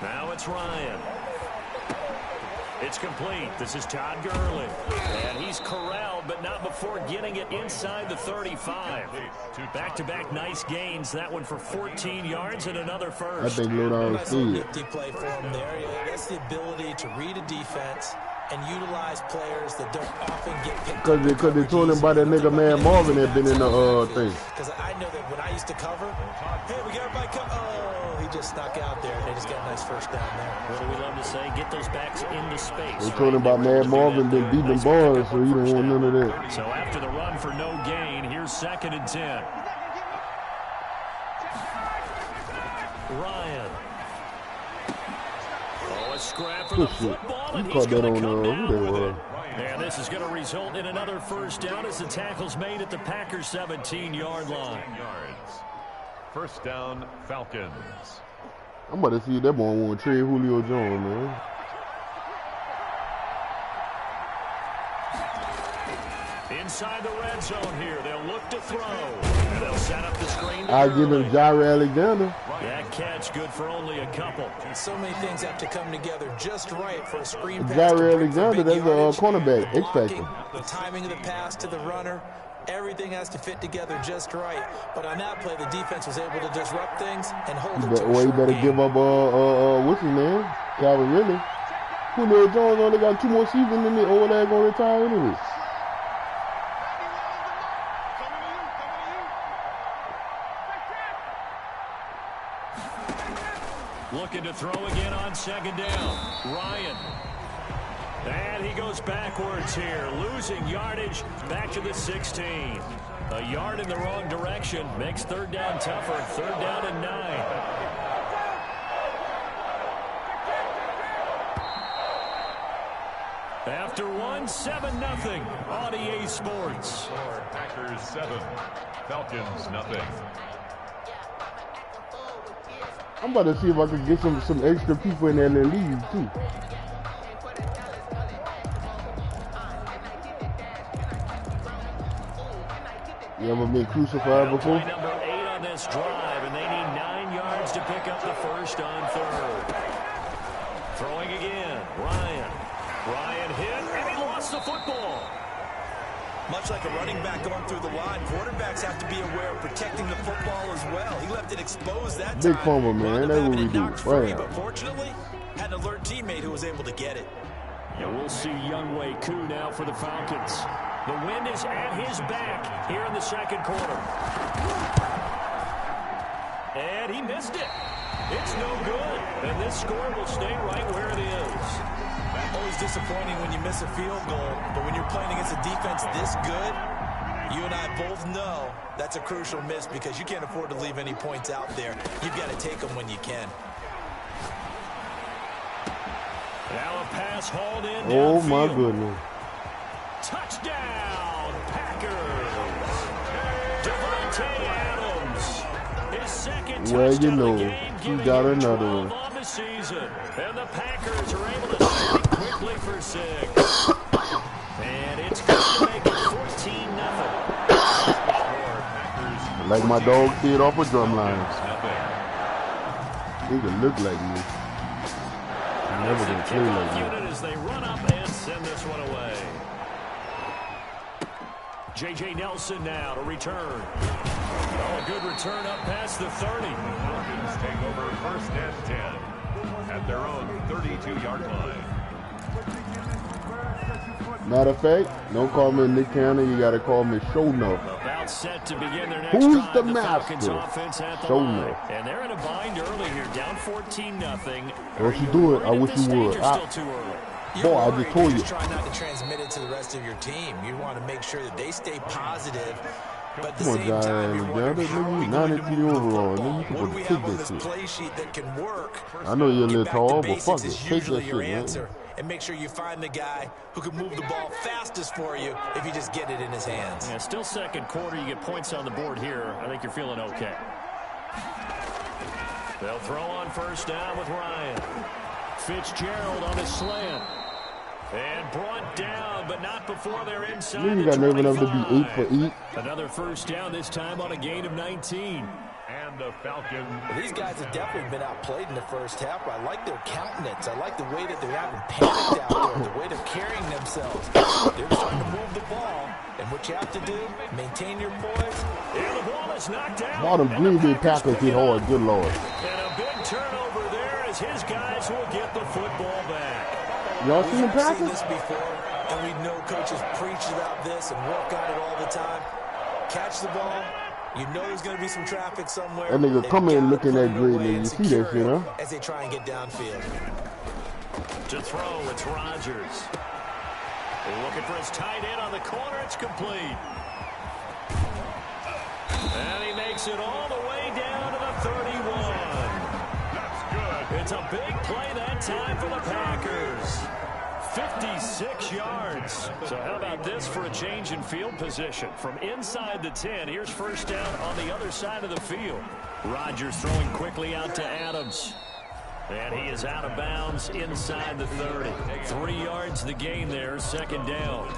Now it's Ryan. It's complete. This is Todd Gurley. And he's corralled, but not before getting it inside the 35. Back-to-back nice gains. That one for 14 yards and another first. I think Lodon nice little nifty play for him there. That's the ability to read a defense and utilize players that don't often get picked up. Because they told him about that nigga man Marvin that been in the thing. Because I know that when I used to cover, hey, we got everybody cover. Oh, he just snuck out there, and they just got a nice first down there. What do we love to say? Get those backs into space. They told him about Mad Marvin been beating them boys, so he don't want none of that. So after the run for no gain, here's 2nd and 10. Ryan. Oh, a scrap for the football, and he's going to come down. And this is going to result in another first down as the tackle's made at the Packers' 17-yard line. First down, Falcons. I'm about to see if that boy want to trade Julio Jones, man. Inside the red zone here, they'll look to throw. And they'll set up the screen. I'll give him Jair Alexander. That catch good for only a couple. And so many things have to come together just right for a screen pass. Jair Alexander, that's a cornerback, X-Factor. The timing of the pass to the runner, everything has to fit together just right. But on that play, the defense was able to disrupt things and hold it to a Well, you short better game. give up, what's his name? Calvin Ridley. Julio Jones only got 2 more seasons in the old ass gonna retire anyway. Looking to throw again on 2nd down. Ryan. And he goes backwards here, losing yardage back to the 16. A yard in the wrong direction makes 3rd down tougher. 3rd down and 9. After 7-0 on EA Sports. Packers 7, Falcons 0. I'm about to see if I can get some extra people in there in the league too. You ever been crucified before? Number 8 on this drive, and they need 9 yards to pick up the first on 3rd. Throwing again, Ryan. Ryan hit, and he lost the football. Much like a running back going through the line, quarterbacks have to be aware of protecting the football as well. He left it exposed that time. Big fumble, man. That's what we do. Free, but fortunately, had an alert teammate who was able to get it. And we'll see Younghoe Koo now for the Falcons. The wind is at his back here in the 2nd quarter. And he missed it. It's no good. And this score will stay right where it is. Always disappointing when you miss a field goal, but when you're playing against a defense this good, you and I both know that's a crucial miss because you can't afford to leave any points out there. You've got to take them when you can. Now a pass hauled in. Oh, downfield. my goodness. Touchdown, Packers. Devontae Adams. His 2nd Well, touchdown you of know, the game, he giving got him another 12 one. on the season. And the Packers are able to strike quickly for 6. And it's going to make it 14-0. Like my dog said off a drum line. He can look like me. He never can play like me. As they run up and send this one away. J.J. Nelson now to return. Oh, a good return up past the 30. Falcons take over 1st and 10 at their own 32-yard line. Matter of fact, don't call me Nick Cannon. You got to call me Show No. About set to begin their next Who's drive. the Falcons master? offense at the Show line. No. And they're in a bind early here, down 14-0. What you doing? I wish you would. Still too early. Boy, I just told you. Try not to transmit it to the rest of your team. You want to make sure that they stay positive. But at the Come on, same Jair time, you're wondering how are we Alexander, going to nigga, you move the 93 overall, football? nigga, you What do we supposed to have take on that this shit. play sheet that can work? I know you're a Get little back tall, to but basics fuck it. is Take usually that your shit, man. answer. And make sure you find the guy who can move the ball fastest for you if you just get it in his hands. Yeah, still 2nd quarter. You get points on the board here. I think you're feeling okay. They'll throw on 1st down with Ryan. Fitzgerald on his slant. And brought down, but not before they're inside You the got nerve 25. enough to be 8 for 8. Another first down, this time on a gain of 19. And the Falcons. Well, these guys have definitely been outplayed in the first half. I like their countenance. I like the way that they're having panicked out there, the way they're carrying themselves. They're starting to move the ball. And what you have to do, maintain your poise. And the ball is knocked out. Bottom Green Bay Packers hit hard. Good Lord. And a big turnover there as his guys will get the football back. Y'all seen the We've seen Packers? this before, and we know coaches preach about this and work on it all the time. Catch the ball. You know there's going to be some traffic somewhere. That nigga They've come in gotta looking put at it Green away Bay. and You see secure that shit, it huh? as they try and get downfield. To throw, it's Rodgers. They're looking for his tight end on the corner. It's complete. And he makes it all the way down to the 31. That's good. It's a big play that time for the Packers. 56 yards. So how about this for a change in field position? From inside the 10, here's first down on the other side of the field. Rodgers throwing quickly out to Adams. And he is out of bounds inside the 30. 3 yards the gain there, second down.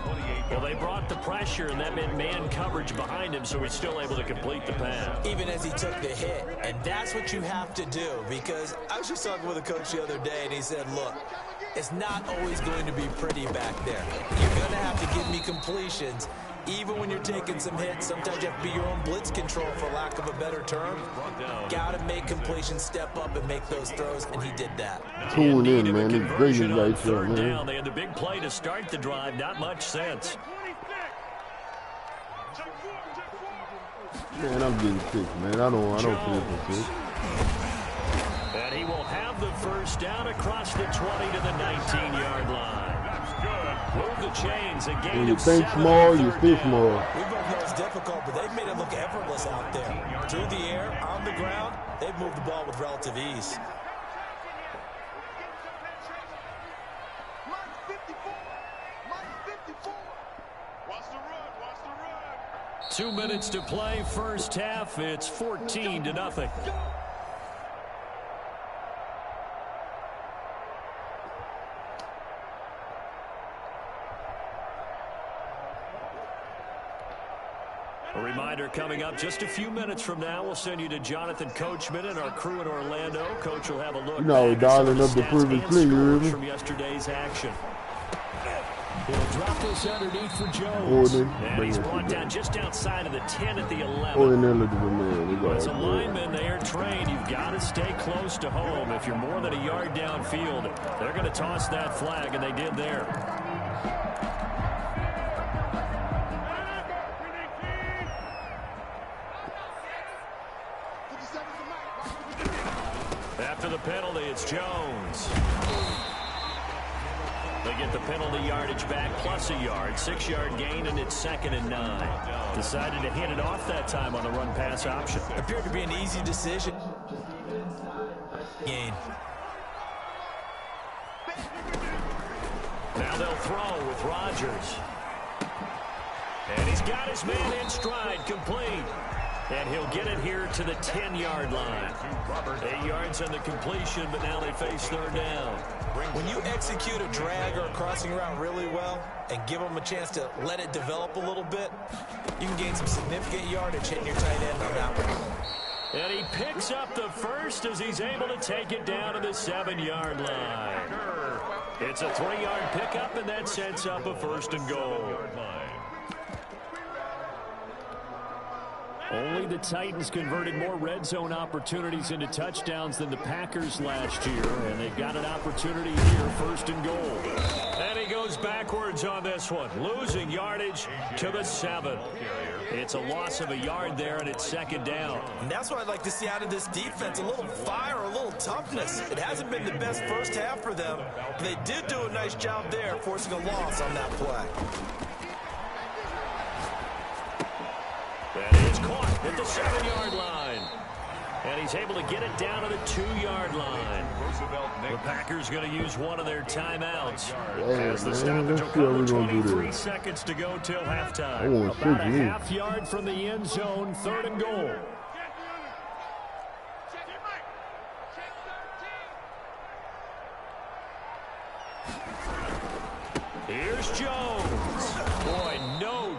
Well, they brought the pressure, and that meant man coverage behind him, so he's still able to complete the pass. Even as he took the hit. And that's what you have to do, because I was just talking with a coach the other day, and he said, look, it's not always going to be pretty back there. You're going to have to give me completions. Even when you're taking some hits, sometimes you have to be your own blitz control, for lack of a better term. Got to make completions, step up and make those throws, and he did that. Tune in, man. It's crazy Conversion on right there, third man. down. They had the big play to start the drive. Not much sense. Man, I'm getting sick, man. I don't feel for sick. And he will have the first down across the 20 to the 19-yard line. Move the chains. A gain When you of think 7 small, on you third stay down. small. We both know it's difficult, but they've made it look effortless out there. Through the air, on the ground, they've moved the ball with relative ease. Minus 54. Minus 54. Watch the run. Watch the run. 2 minutes to play, first half. It's 14-0. A reminder coming up just a few minutes from now. We'll send you to Jonathan Coachman and our crew in Orlando. Coach will have a look You know, back at some of dialing up the stats previous and play, you hear scores me? from yesterday's action. He'll drop this underneath for Oh, Jones. then And bring he's it brought to down just outside of the 10 at the 11. Oh, ineligible, man. As a lineman, they are trained. You've got to stay close to home. If you're more than a yard downfield, they're going to toss that flag, and they did there. After the penalty, it's Jones. They get the penalty yardage back plus a yard. 6-yard gain, and it's 2nd and 9. Decided to hand it off that time on the run-pass option. Appeared to be an easy decision. Gain. Now they'll throw with Rodgers. And he's got his man in stride, complete. And he'll get it here to the 10-yard line. 8 yards on the completion, but now they face third down. When you execute a drag or a crossing route really well and give them a chance to let it develop a little bit, you can gain some significant yardage hitting your tight end on that one. And he picks up the first as he's able to take it down to the 7-yard line. It's a 3-yard pickup, and that sets up a 1st and goal. Only the Titans converted more red zone opportunities into touchdowns than the Packers last year, and they've got an opportunity here, 1st and goal. And he goes backwards on this one, losing yardage to the 7. It's a loss of a yard there, and it's 2nd down. And that's what I'd like to see out of this defense, a little fire, a little toughness. It hasn't been the best first half for them, but they did do a nice job there, forcing a loss on that play. And it's caught at the 7-yard line. And he's able to get it down to the 2-yard line. The Packers going to use one of their timeouts. As the stoppage will come, 23 seconds to go till halftime. About a half yard from the end zone, 3rd and goal.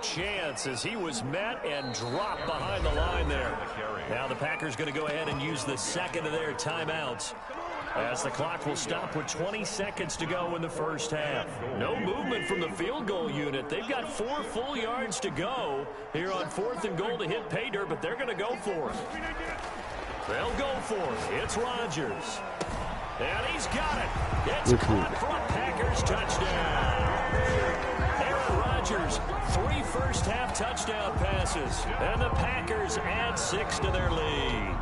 chance as he was met and dropped behind the line there. Now the Packers going to go ahead and use the second of their timeouts, as the clock will stop with 20 seconds to go in the first half. No movement from the field goal unit. They've got 4 full yards to go here on 4th and goal to hit pay dirt, but they're going to go for it. They'll go for it. It's Rodgers. And he's got it. It's caught for a Packers touchdown. Aaron Rodgers, 3 first-half touchdown passes. And the Packers add 6 to their lead.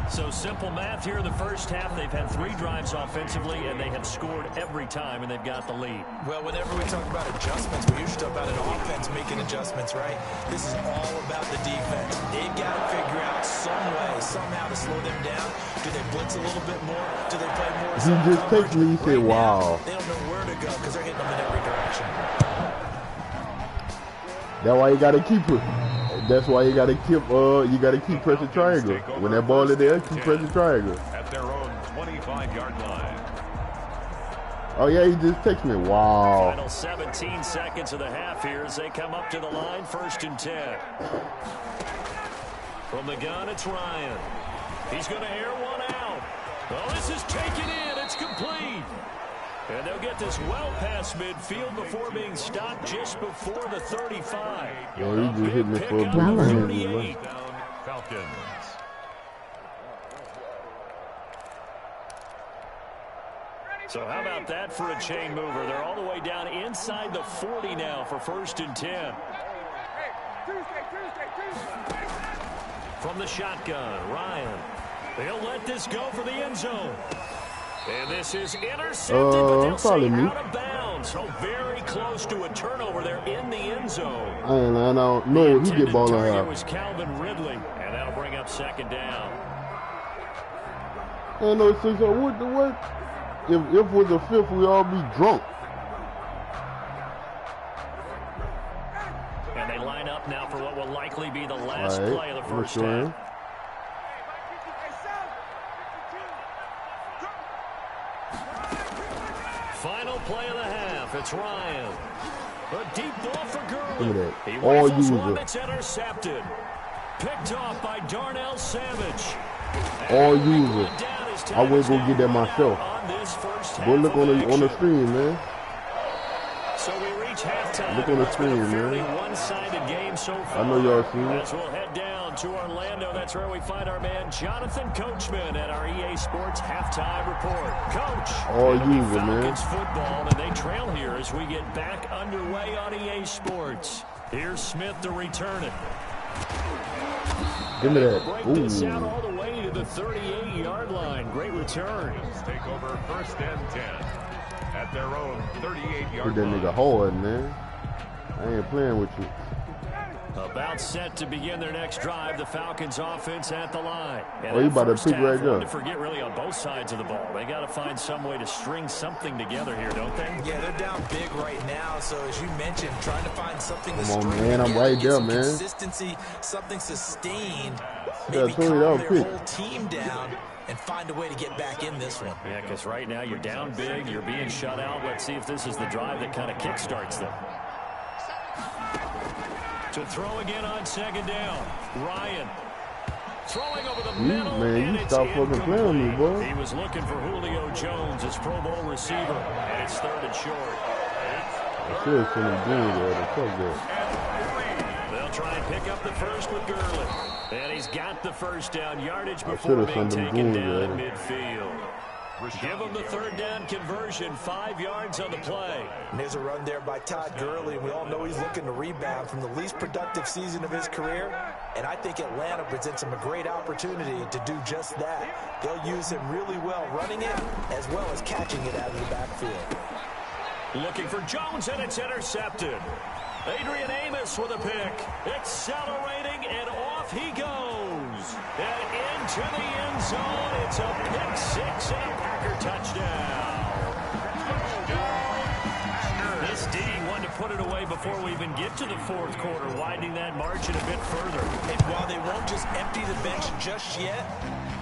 So simple math here in the first half. They've had 3 drives offensively, and they have scored every time, and they've got the lead. Well, whenever we talk about adjustments, we usually talk about an offense making adjustments, right? This is all about the defense. They've got to figure out some way, somehow to slow them down. Do they blitz a little bit more? Do they play more? He just takes me, he said, wow. They don't know where to go because they're hitting them in every direction. That's why you got to keep it. That's why you got to keep pressing triangle. When that ball is there, keep pressing triangle. At their own 25-yard line. Oh yeah, he just takes me. Wow. Final 17 seconds of the half here as they come up to the line, 1st and 10. From the gun, it's Ryan. He's going to air one out. Oh, this is taken in. It's complete. And they'll get this well past midfield before being stopped just before the 35. Yeah, he just hit me for a big Falcons. So how about that for a chain mover? They're all the way down inside the 40 now for 1st and 10. From the shotgun, Ryan. They'll let this go for the end zone. And this is intercepted, but they'll say out of bounds. So very close to a turnover there in the end zone. I don't know who get ball on It was Calvin Ridley, and that'll bring up 2nd down. I know. So what? If with the 5th, we all be drunk. And they line up now for what will likely be the last play of the first half. Final play of the half. It's Ryan. A deep ball for Gurley. He rifles one that's intercepted. Picked off by Darnell Savage. All user. I wouldn't go get that myself. Go look on the screen, man. So we reach halftime. Look on the screen, man. One-sided game so far. I know y'all seen it. As we'll head down to Orlando, that's where we find our man Jonathan Coachman at our EA Sports halftime report. Coach, all user, Falcons man. Football, and they trail here as we get back underway on EA Sports. Here's Smith to return it. Give me that. Break this out all the way to the 38-yard line. Great return. Take over 1st and 10 at their own 38-yard Put that line. nigga hard, man. I ain't playing with you. About set to begin their next drive, the Falcons offense at the line. And You about to pick right there. To forget really on both sides of the ball. They got to find some way to string something together here, don't they? Yeah, they're down big right now. So as you mentioned, trying to find something to Come on, string man, I'm together, right get there, some man. Consistency, something sustained. Yeah, Maybe Tony, calm that was their quick. whole team down and find a way to get back in this one. Yeah, because right now you're down big, you're being shut out. Let's see if this is the drive that kind of kickstarts them. To throw again on 2nd down. Ryan throwing over the middle. Man, you stop fucking playing with me, boy. He was looking for Julio Jones, his Pro Bowl receiver, and it's 3rd and short. I should have seen him doing that. Fuck that. They'll try and pick up the first with Gurley. And he's got the first down yardage I before should've being sent him taken doing down that. at midfield. Give him the 3rd down conversion, 5 yards on the play. And there's a run there by Todd Gurley. We all know he's looking to rebound from the least productive season of his career. And I think Atlanta presents him a great opportunity to do just that. They'll use him really well running it as well as catching it out of the backfield. Looking for Jones, and it's intercepted. Adrian Amos with a pick. Accelerating, and off he goes. And into the end zone. It's a pick 6 and a Packer touchdown. This D wanted to put it away before we even get to the 4th quarter, widening that margin a bit further. And while they won't just empty the bench just yet,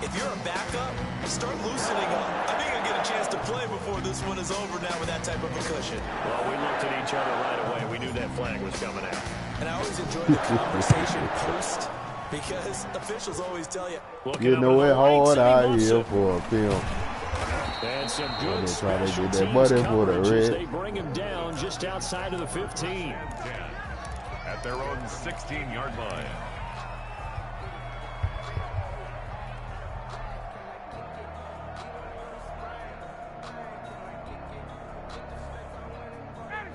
if you're a backup, start loosening up. I think you'll get a chance to play before this one is over now with that type of a cushion. Well, we looked at each other right away. We knew that flag was coming out. And I always enjoy the conversation post because officials always tell you, You know it hard out here for a film. And some good They try to special get that teams money for the coverage as red. they bring him down just outside of the 15. At their own 16-yard line.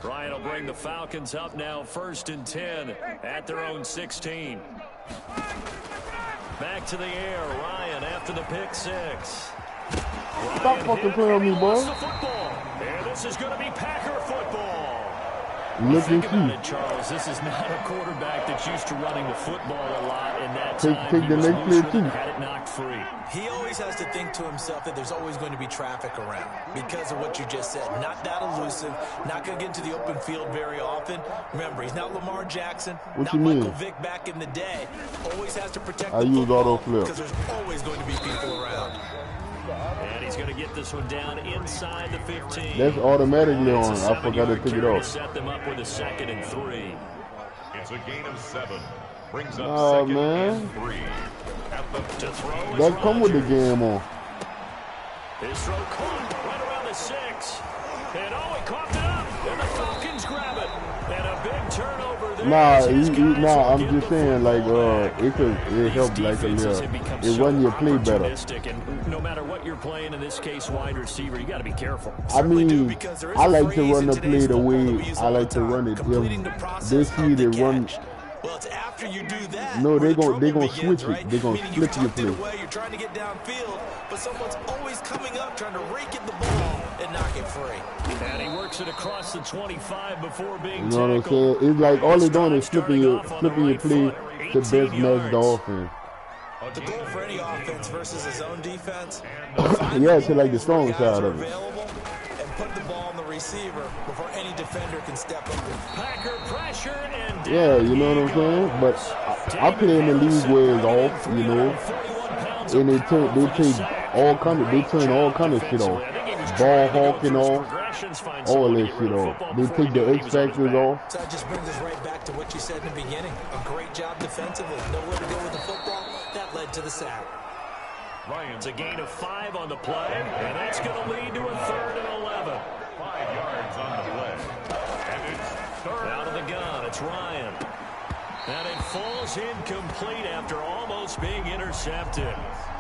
Ryan will bring the Falcons up now 1st and 10 at their own 16. Back to the air. Ryan after the pick six. Stop fucking playing with me, boy. And this is going to be Packer football. Look Think and about see. it, Charles. This is not a quarterback that's used to running the football a lot. In that Take time, he the was next play, looser too. and had it knocked free. he always has to think to himself that there's always going to be traffic around because of what you just said. Not that elusive, not going to get into the open field very often. Remember, he's not Lamar Jackson, What not you mean? Michael Vick back in the day. Always has to protect I the use football auto flip. because there's always going to be people around. And he's going to get this one down inside the 15. That's automatically It's on. a I forgot to 7-yard pick it carry to off. set them up with a 2nd and 3. It's a gain of 7. Brings up Oh, 2nd man. and 3. At the To throw is That come with the Rodgers. game on. His throw caught right around the 6. And he coughed it up. And the Falcons grab it. And a big turnover there. Nah, His guys will I'm get just the saying, like, football back. it helped These like a defenses little. have become It so run your play better. opportunistic, and no matter what you're playing, in this case, wide receiver, you got to be careful. I Certainly do, mean, because there is I a like to phrase run in the today's play the football that way we use I all like the to time, run it. completing the If process they of see the they run, catch. Well, it's after you do that. No, where they the gon- they trouble gon' begins, switch it. right? They gon' Meaning flip you've your tucked it play. away, you're trying to get downfield, but someone's always coming up, trying to rake at the ball and knock it free. And he works it across the 25 before being you know what I'm tackled. saying? It's like all they're doing is Starting flipping off on the your right play foot, to best 18 match the yards. offense. The goal for any offense versus his own defense, Yeah, it's like the strong guys side are of it. available and put the ball on the receiver before any defender can step up. Packer pressure and down Yeah, you know what I'm he saying? But goes. I play in the league Harrison where it's bringing in off, you know, 341 pounds and of they power for the take sack. all kind of, they Great turn all job kind of shit defensively. off. I think he was Ball trying to go hawking through his off, progressions, find all someone to that get shit rid of off. football They before he take the knew he X was on his factors back. off. So that just brings us right back to what you said in the beginning. A great job defensively. Nowhere to go with the football. That led to the sack. It's a gain of 5 on the play, and that's going to lead to a 3rd and 11. 5 yards on the play. And it's 3rd. Out of the gun, it's Ryan. And it falls incomplete after almost being intercepted.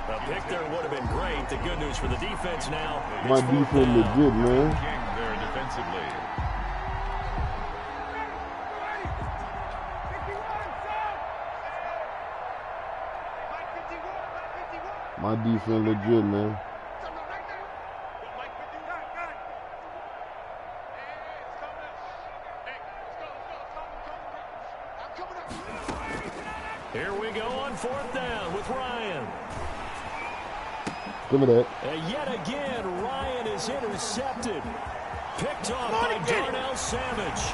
A pick there would have been great. The good news for the defense now, My it's 4th defense down. legit, man. King there defensively. My defense legit, man. Here we go on 4th down with Ryan. Give me that. And yet again, Ryan is intercepted. Picked off by Darnell Savage.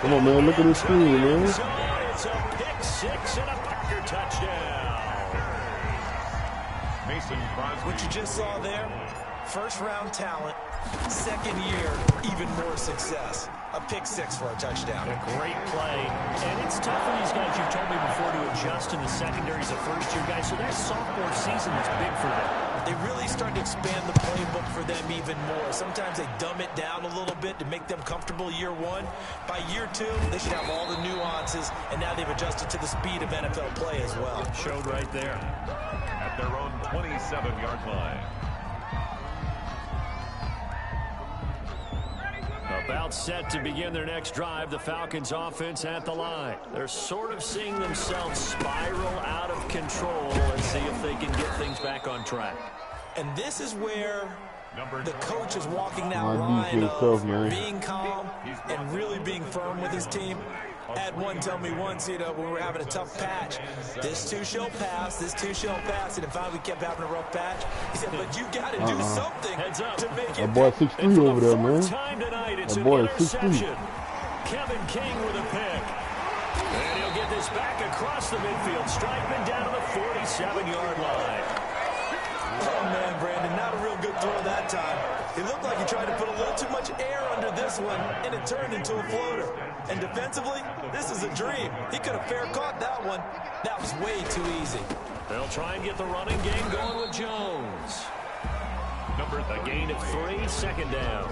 Come on, man. Look at this screen, man. So it's a pick 6 and a Packer touchdown. Mason Crosby. What you just saw there, first round talent, second year, even more success. A pick 6 for a touchdown. A great play. And it's tough for these guys, you've told me before, to adjust in the secondary as a first-year guy. So that sophomore season is big for them. They really start to expand the playbook for them even more. Sometimes they dumb it down a little bit to make them comfortable year 1. By year 2, they should have all the nuances, and now they've adjusted to the speed of NFL play as well. Showed right there. At their own 27-yard line. About set to begin their next drive, the Falcons offense at the line. They're sort of seeing themselves spiral out of control. Let's see if they can get things back on track. And this is where the coach is walking that My line defense of tough, man. being calm and really being firm with his team. Had one tell me once, when we were having a tough patch, this too shall pass, this too shall pass. And finally we kept having a rough patch. He said, but you got to do something Heads up. to make That it. boy 6'3" over there, man. Time tonight, it's That an boy is 6'3". interception. Kevin King with a pick. And he'll get this back across the midfield. Strikeman down to the 47-yard line. Oh, man, Brandon, not a real good throw that time. It looked like he tried to put a little too much air under this one, and it turned into a floater. And defensively, this is a dream. He could have fair caught that one. That was way too easy. They'll try and get the running game going with Jones. A gain of 3, second down.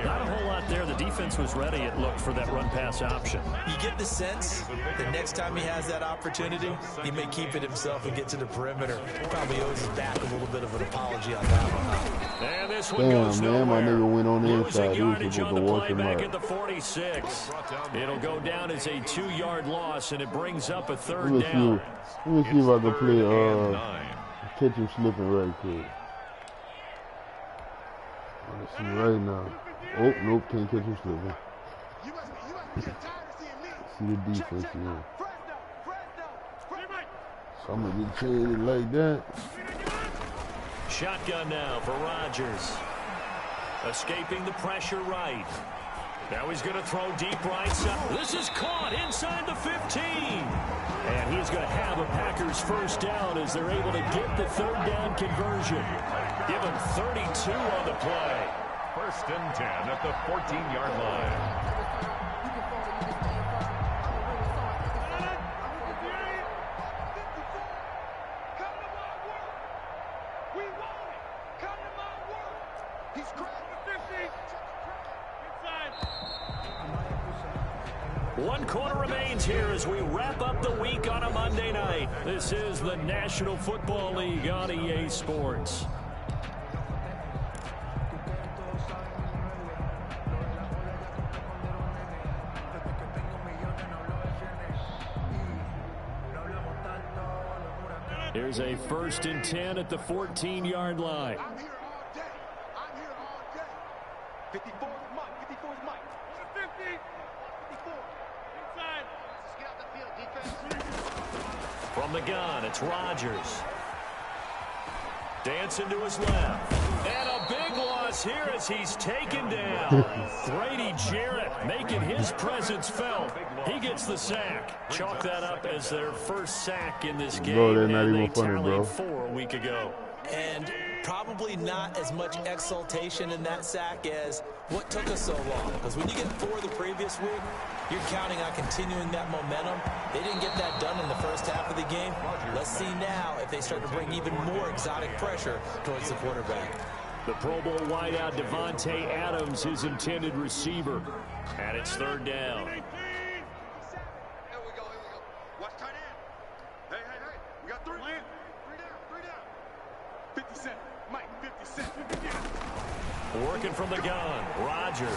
Not a whole lot there. The defense was ready, it looked, for that run-pass option. You get the sense that next time he has that opportunity, he may keep it himself and get to the perimeter. Probably owes his back a little bit of an apology on that one. And this one goes man, my nowhere. nigga went on the Losing inside. He was yardage supposed on to the wash play him back out. at the 46. It'll go down as a 2-yard loss, and it brings up a third Let down. me see if I can play catch him slipping right quick. Let's see right now. Oh, nope, can't catch him slipping. See the defense here. So I'm gonna get traded like that. Shotgun now for Rodgers. Escaping the pressure right. Now he's going to throw deep right side. This is caught inside the 15. And he's going to have a Packers first down as they're able to get the third down conversion. Give him 32 on the play. 1st and 10 at the 14-yard line. One quarter remains here as we wrap up the week on a Monday night. This is the National Football League on EA Sports. Here's a 1st and 10 at the 14-yard line. I'm here all day. I'm here all day. 54 is Mike. 54 is Mike. 50. 54. Inside. Let's get out the field, defense. From the gun, it's Rodgers. Dancing to his left. And a big loss here as he's taken down. Grady Jarrett making his presence felt. He gets the sack. Chalk that up as their first sack in this game. Bro, they're not and even they funny, bro. tallied 4 a week ago. And probably not as much exultation in that sack as what took us so long. Because when you get 4 the previous week, you're counting on continuing that momentum. They didn't get that done in the first half of the game. Let's see now if they start to bring even more exotic pressure towards the quarterback. The Pro Bowl wideout Devontae Adams, his intended receiver. And it's 3rd down. Here we go. Watch tight end. Hey. We got 3. 3 down. 50 Cent. Mike, 50 Cent. 50 Cent. Working from the gun, Rodgers.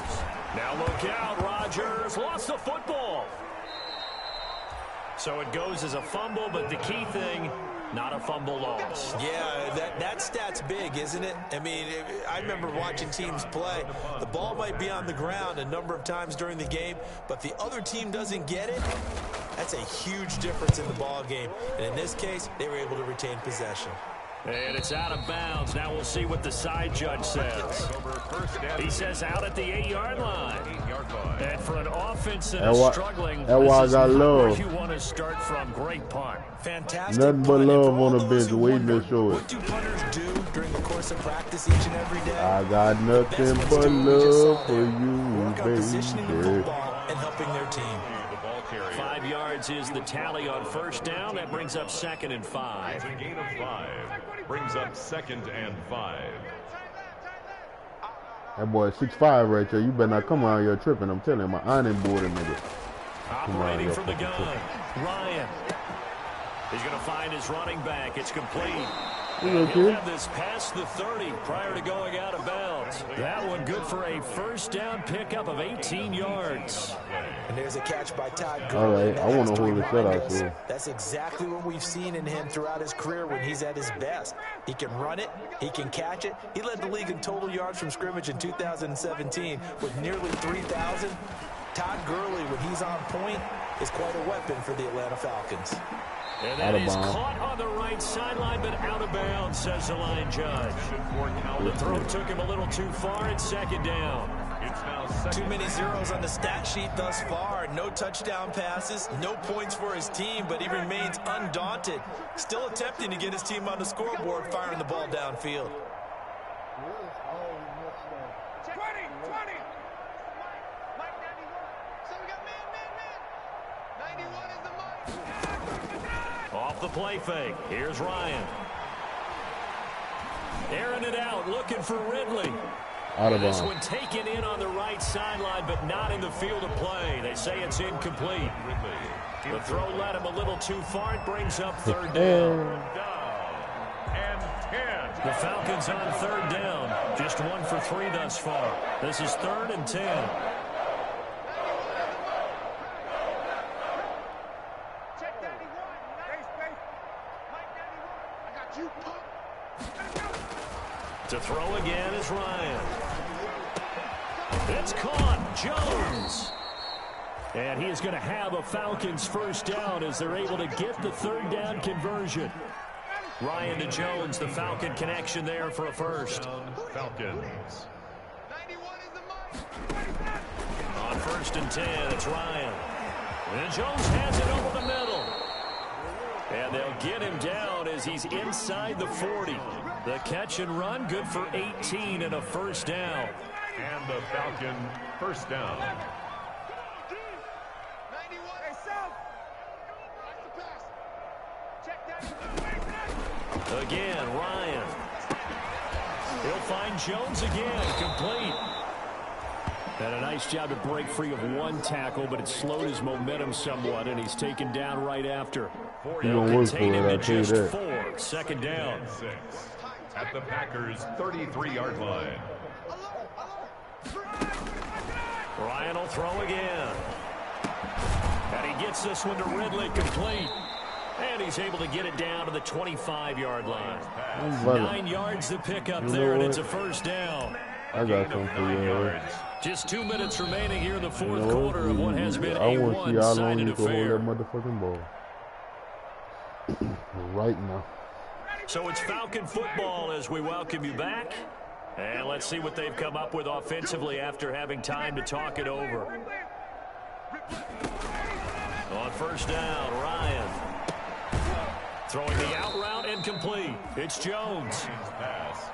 Now look out, Rodgers lost the football. So it goes as a fumble, but the key thing, not a fumble loss. Yeah, that stat's big, isn't it? I mean, I remember watching teams play. The ball might be on the ground a number of times during the game, but the other team doesn't get it. That's a huge difference in the ball game. And in this case, they were able to retain possession. And it's out of bounds. Now we'll see what the side judge says. He says out at the 8-yard line. And for an offense that is struggling, that's why I got love. Where you want to start from. Great punt. Fantastic. Nothing but punt. love And for on all the those bench who waiting to wonder, show it. What do punters do during the course of practice each and every day? I got The best nothing ones but do what we just saw love for there. you, Work on positioning the baby. football and helping their team. 5 yards is the tally on 1st down. That brings up 2nd and 5. It's a gain of 5. Brings up 2nd and 5. That boy 6'5" right there. You better not come out here tripping. I'm telling you, my ironing board nigga. Operating from the gun, Ryan. He's going to find his running back. It's complete. And he'll have this past the 30 prior to going out of bounds. That one good for a 1st down pickup of 18 yards. And there's a catch by Todd Gurley. All right, I want to hold the shutout, us. too. That's exactly what we've seen in him throughout his career when he's at his best. He can run it. He can catch it. He led the league in total yards from scrimmage in 2017 with nearly 3,000. Todd Gurley, when he's on point, is quite a weapon for the Atlanta Falcons. And that is caught on the right sideline, but out of bounds, says the line judge. The throw took him a little too far. It's 2nd down. It's now Too many zeros on the stat sheet thus far. No touchdown passes, no points for his team, but he remains undaunted. Still attempting to get his team on the scoreboard, firing the ball downfield. 20. Mike 91. So we got man. 91 is the Mike. Off the play fake. Here's Ryan. Airing it out, looking for Ridley. Out of This bounds. one taken in on the right sideline, but not in the field of play. They say it's incomplete. The throw led him a little too far. It brings up third down. And 10. The Falcons on third down. Just 1 for 3 thus far. This is 3rd and 10. Check 91. Space. Mike 91. I got you, punk. To throw again is Ryan. It's caught. Jones. And he is going to have a Falcons first down as they're able to get the third down conversion. Ryan to Jones, the Falcon connection there for a first. Falcons. 91 is the Mike. On 1st and 10, it's Ryan. And Jones has it over the middle. And they'll get him down as he's inside the 40. The catch and run, good for 18 and a first down. And the Falcon first down. 91. Hey, South. Watch the pass. Check 91. Again, Ryan. He'll find Jones again, complete. And a nice job to break free of one tackle, but it slowed his momentum somewhat, and he's taken down right after. They'll contain him to just 4. 2nd down. 6. At the Packers' 33-yard line. Ryan will throw again. And he gets this one to Ridley, complete. And he's able to get it down to the 25-yard line. 9 yards to pick up there, and it's a first down. I got something for you. Just 2 minutes remaining here in the 4th quarter of what has been I a want to see how long one-sided you can hold affair. that motherfucking ball. Right now. So it's Falcon football as we welcome you back. And let's see what they've come up with offensively after having time to talk it over. On first down, Ryan. Throwing the out route incomplete. It's Jones.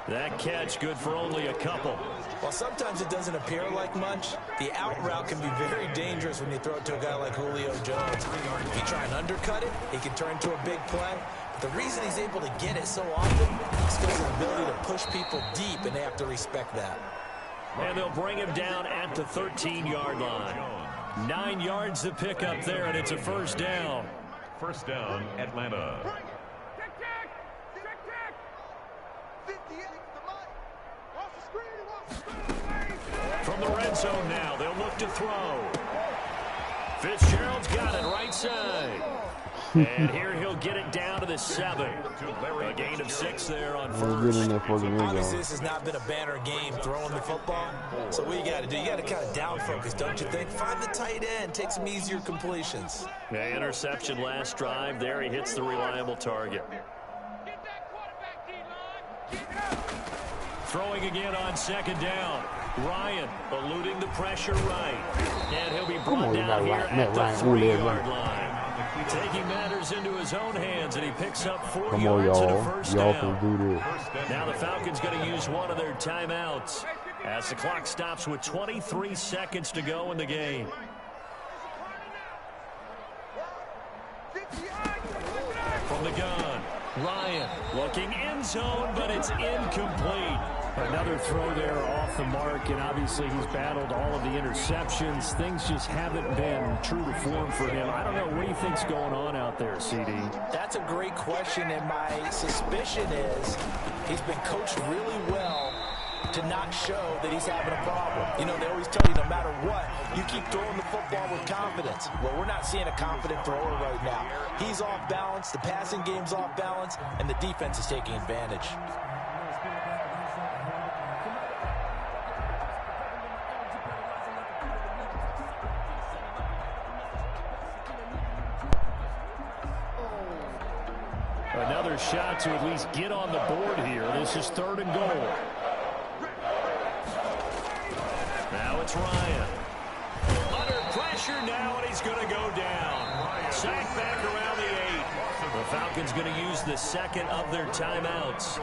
That catch good for only a couple. While sometimes it doesn't appear like much, the out route can be very dangerous when you throw it to a guy like Julio Jones. If you try and undercut it, it can turn into a big play. But the reason he's able to get it so often is because of his ability to push people deep, and they have to respect that. And they'll bring him down at the 13-yard line. 9 yards to pick up there, and it's a first down. First down, Atlanta. Check. 58 the Mike. Off the screen. From the red zone now, they'll look to throw. Fitzgerald's got it right side. And here he'll get it down to the 7. A gain of 6 there on first. Obviously, this has not been a banner game throwing the football. So what you got to do, you got to kind of down focus, don't you think? Find the tight end, take some easier completions. Yeah, interception last drive. There he hits the reliable target. Get that quarterback, D-line. Throwing again on 2nd down. Ryan eluding the pressure right. And he'll be brought down here at the 3-yard line. Taking matters into his own hands, and he picks up 4 yards and a first down. Y'all can do this. Now the Falcons going to use one of their timeouts as the clock stops with 23 seconds to go in the game. From the gun, Ryan looking end zone, but it's incomplete. Another throw there off the mark, and obviously he's battled all of the interceptions. Things just haven't been true to form for him. I don't know what he thinks going on out there, CD. That's a great question, and my suspicion is he's been coached really well to not show that he's having a problem. You know, they always tell you no matter what, you keep throwing the football with confidence. Well, we're not seeing a confident thrower right now. He's off balance, the passing game's off balance, and the defense is taking advantage. Another shot to at least get on the board here. This is 3rd and goal. Now it's it's Ryan. Under pressure now, and he's going to go down. Sacked back around the 8. The Falcons going to use the second of their timeouts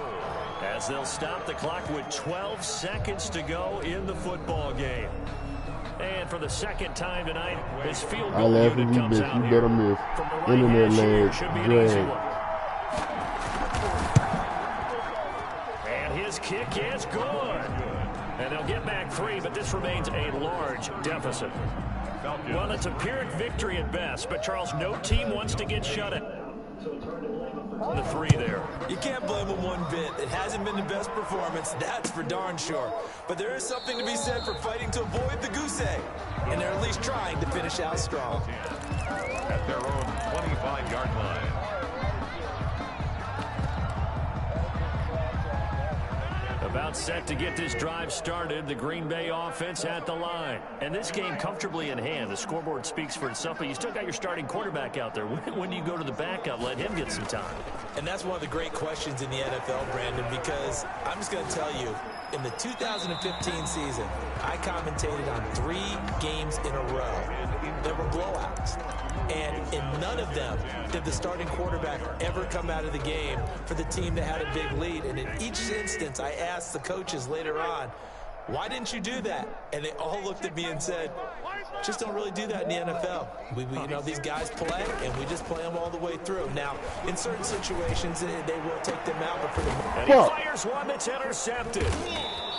as they'll stop the clock with 12 seconds to go in the football game. And for the second time tonight, this field goal unit comes out here. From the right hash here, should be an easy one. And his kick is good. And they'll get back 3, but this remains a large deficit. Well, it's a Pyrrhic victory at best, but Charles, no team wants to get shut in. The 3 there. You can't blame them one bit. It hasn't been the best performance, that's for darn sure. But there is something to be said for fighting to avoid the goose egg. And they're at least trying to finish out strong. At their own 25-yard line. About set to get this drive started. The Green Bay offense at the line. And this game comfortably in hand. The scoreboard speaks for itself, but you still got your starting quarterback out there. When do you go to the backup? Let him get some time. And that's one of the great questions in the NFL, Brandon, because I'm just going to tell you, in the 2015 season, I commentated on 3 games in a row. There were blowouts. And in none of them did the starting quarterback ever come out of the game for the team that had a big lead. And in each instance, I asked the coaches later on, why didn't you do that? And they all looked at me and said, just don't really do that in the NFL. You know, these guys play, and we just play them all the way through. Now, in certain situations, they will take them out, but for the... And he fires one that's intercepted.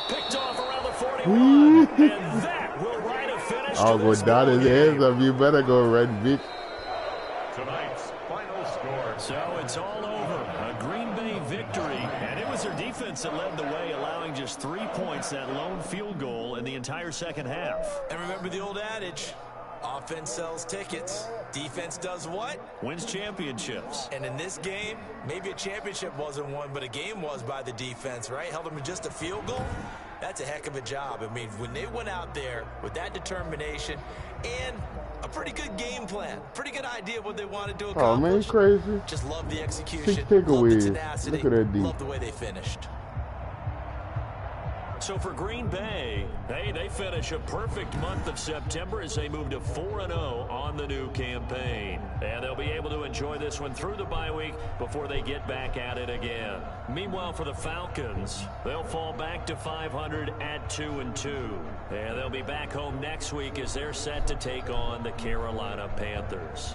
Picked off around the 41. And that will write a finish. I'll go down his hands up. You better go right, bitch. Tonight's final score. So it's all over. A Green Bay victory. And it was their defense that led the way, allowing just 3 points, that lone field goal in the entire second half. And remember the old adage, offense sells tickets. Defense does what? Wins championships. And in this game, maybe a championship wasn't won, but a game was by the defense, right? Held them to just a field goal. That's a heck of a job. I mean, when they went out there with that determination and a pretty good game plan, pretty good idea of what they wanted to accomplish. Oh, man, crazy. Just love the execution, 6 love the takeaways. tenacity, Look at that D. love the way they finished. So for Green Bay, hey, they finish a perfect month of September as they move to 4-0 on the new campaign. And they'll be able to enjoy this one through the bye week before they get back at it again. Meanwhile, for the Falcons, they'll fall back to 500 at 2-2. And they'll be back home next week as they're set to take on the Carolina Panthers.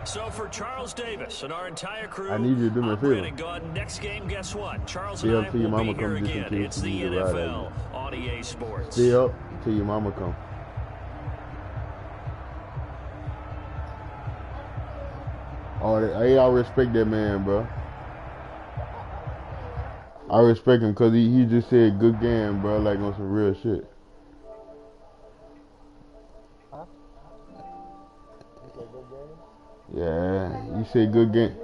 So for Charles Davis and our entire crew, I need you to do me a favor. Gordon, next game, guess what? Charles Stay and up I till your will mama be here come just in again. case It's you the need to ride NFL on EA Sports. Stay up till your mama come. I respect that man, bro. I respect him because he just said good game, bro, like on some real shit. Yeah, you said good game.